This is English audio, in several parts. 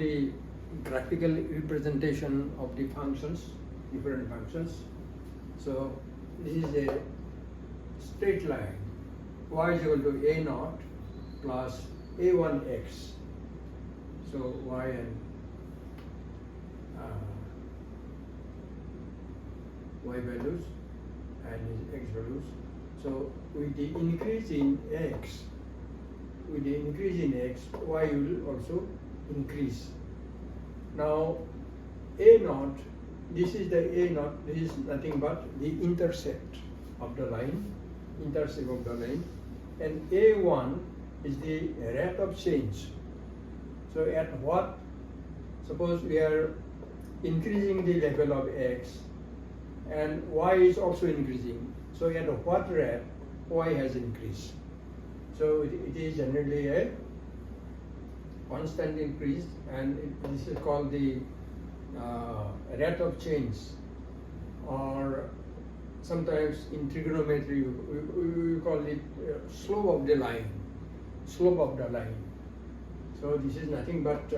the graphical representation of the functions, different functions. So this is a straight line. Y is equal to a naught plus a1x. So y and y values and x values. So with the increase in x, y will also increase. Now a naught, this is the a naught, this is nothing but the intercept of the line, and a1 is the rate of change. So at what, suppose we are increasing the level of x and y is also increasing. So at what rate y has increased. So it is generally a constant increase, and this is called the rate of change, or sometimes in trigonometry we call it slope of the line. So this is nothing but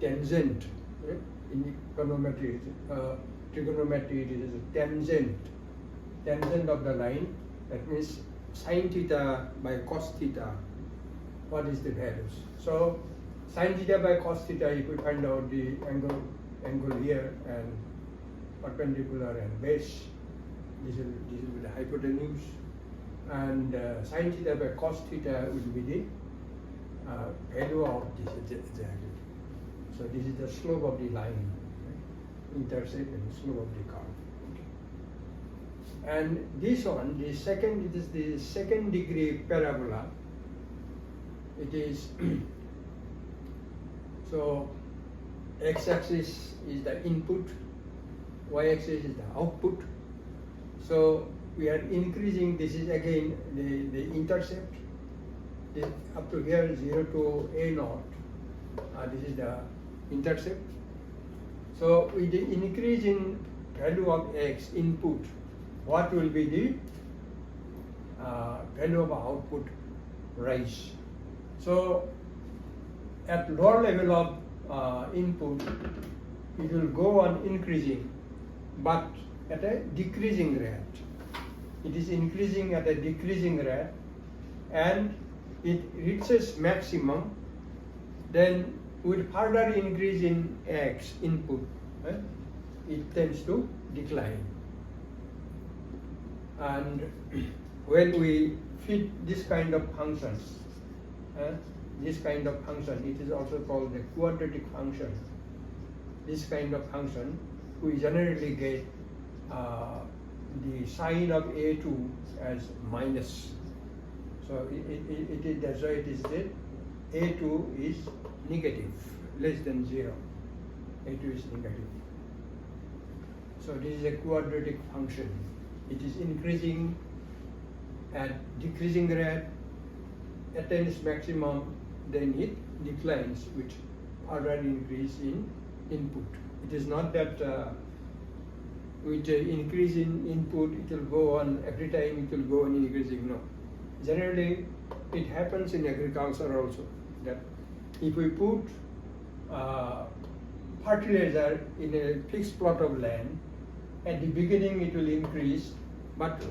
tangent. In trigonometry it is a tangent of the line. That means sin theta by cos theta, what is the values. So sin theta by cos theta, if we find out the angle here and perpendicular and base, this will be the hypotenuse, and sin theta by cos theta will be the value of this exactly. So this is the slope of the line, intercept and slope of the curve. And this one, it is the second degree parabola. It is so x-axis is the input, y-axis is the output. So we are increasing. This is again the intercept. This up to here 0 to a naught. This is the intercept. So with the increase in value of x input, what will be the value of output rise. So at lower level of input, it will go on increasing, but at a decreasing rate. It is increasing at a decreasing rate, and it reaches maximum. Then with further increase in x input, it tends to decline. And when we fit this kind of functions, it is also called the quadratic function. This kind of function, we generally get the sign of a2 as minus. So that's why it is that a2 is negative, less than 0. a2 is negative. So this is a quadratic function. It is increasing at decreasing rate, attains maximum, then it declines with further increase in input. It is not that with increase in input it will go on every time, it will go on increasing. No. Generally it happens in agriculture also, that if we put fertilizer in a fixed plot of land, at the beginning it will increase, but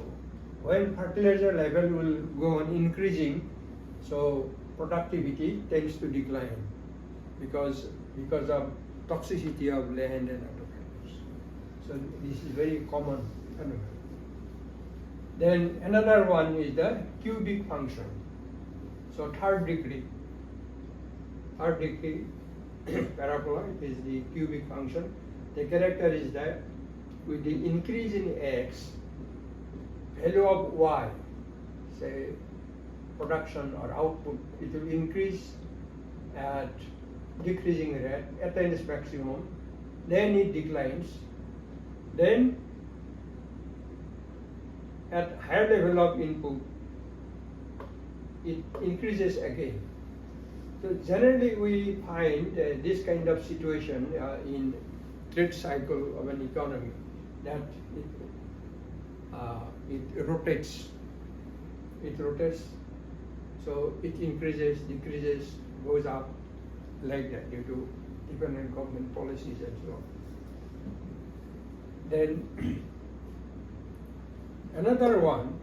when fertilizer level will go on increasing, so productivity tends to decline because of toxicity of land and other factors. So this is very common phenomenon. Then another one is the cubic function. So third degree parabola is the cubic function. The character is that with the increase in x, value of y, say production or output, it will increase at decreasing rate, attains maximum, then it declines, then at higher level of input, it increases again. So generally we find this kind of situation in trade cycle of an economy, that it rotates, so it increases, decreases, goes up, like that due to different government policies and so on. Then another one,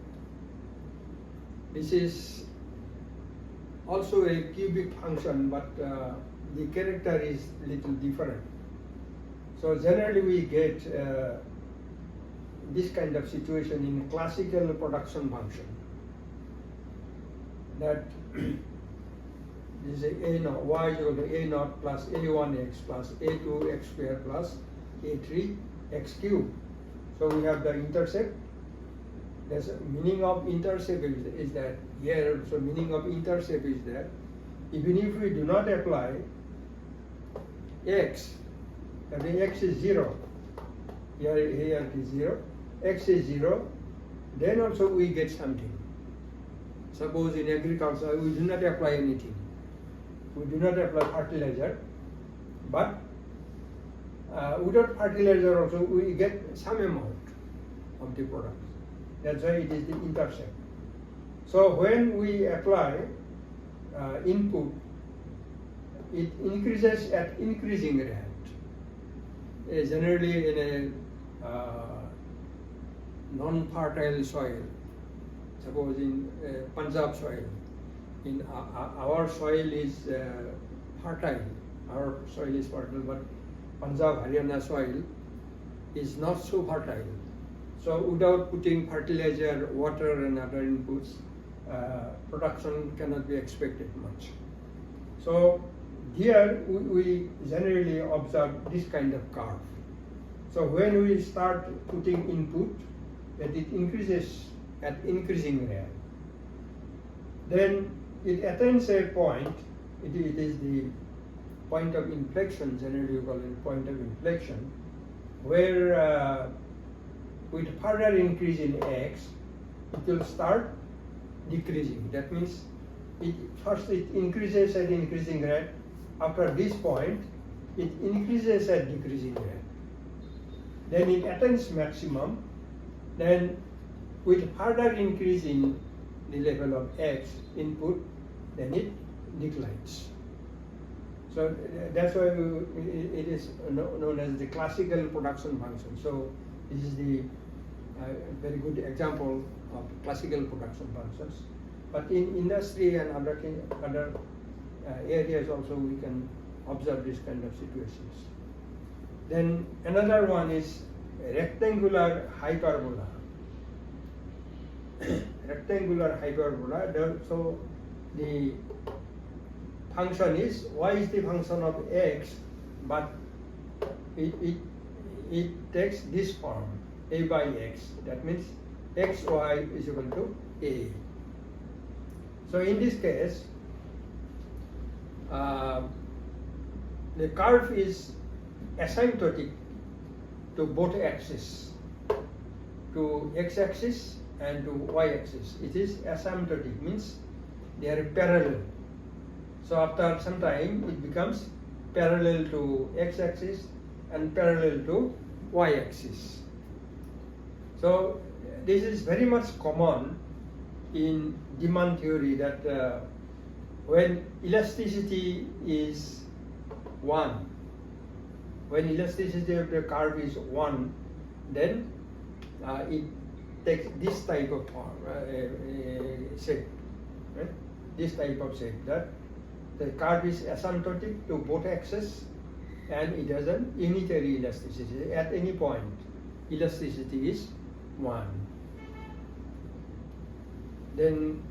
this is also a cubic function, but the character is little different. So generally we get this kind of situation in classical production function, that this is a naught, y is equal to a naught plus a1x plus a2x square plus a3x cube. So we have the intercept. There's a meaning of intercept is that here, so meaning of intercept is that even if we do not apply x, that means x is 0, here it is 0, x is 0, then also we get something. Suppose in agriculture we do not apply anything, we do not apply fertilizer, but without fertilizer also we get some amount of the product. That's why it is the intercept. So when we apply input, it increases at increasing rate. Generally in a non-fertile soil, suppose in Punjab soil, in our soil is fertile, our soil is fertile, but Punjab, Haryana soil is not so fertile. So without putting fertilizer, water and other inputs, production cannot be expected much. So here we generally observe this kind of curve. So when we start putting input, that it increases at increasing rate. Then it attains a point, it is the point of inflection, generally we call it point of inflection, where with further increase in x, it will start decreasing. That means first it increases at increasing rate. After this point, it increases at decreasing rate. Then it attains maximum. Then with further increase in the level of x input, then it declines. So that's why it is known as the classical production function. So this is the very good example of classical production functions. But in industry and other areas also we can observe this kind of situations. Then another one is rectangular hyperbola. Rectangular hyperbola. So the function is y is the function of x, but it takes this form, a by x. That means xy is equal to a. So in this case, the curve is asymptotic to both axes, to x-axis and to y-axis. It is asymptotic, means they are parallel. So after some time it becomes parallel to x-axis and parallel to y-axis. So this is very much common in demand theory, that when elasticity is 1, when elasticity of the curve is 1, then it takes this type of form, shape, right? This type of shape, that the curve is asymptotic to both axes and it has an unitary elasticity. At any point, elasticity is 1. Then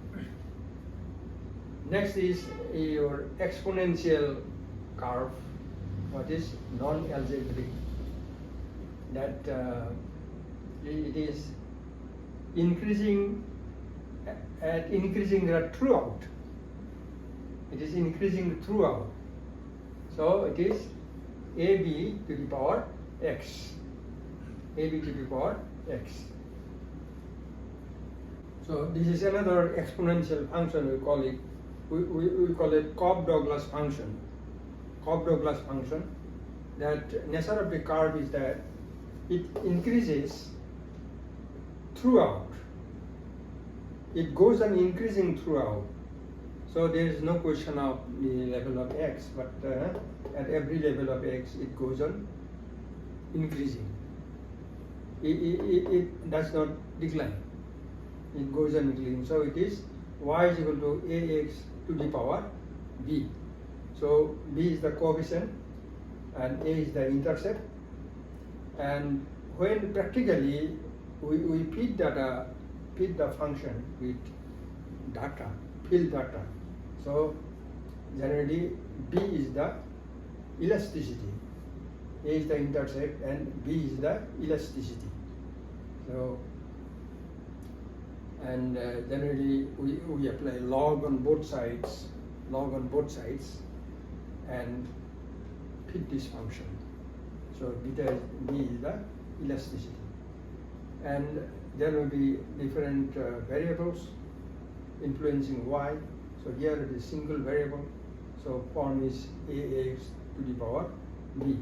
next is your exponential curve, what is non-algebraic, that it is increasing at increasing rate throughout. It is increasing throughout. So it is ab to the power x. ab to the power x. So this is another exponential function, we call it. We call it Cobb-Douglas function. Cobb-Douglas function. That nature of the curve is that it increases throughout. It goes on increasing throughout. So there is no question of the level of x, but at every level of x it goes on increasing. It does not decline. It goes on increasing. So it is y is equal to ax to the power b. So b is the coefficient and a is the intercept. And when practically we feed the function with data, field data. So generally b is the elasticity, a is the intercept, and b is the elasticity. So and generally we apply log on both sides, and fit this function. So beta b is the elasticity, and there will be different variables influencing y. So here it is single variable. So form is ax to the power b.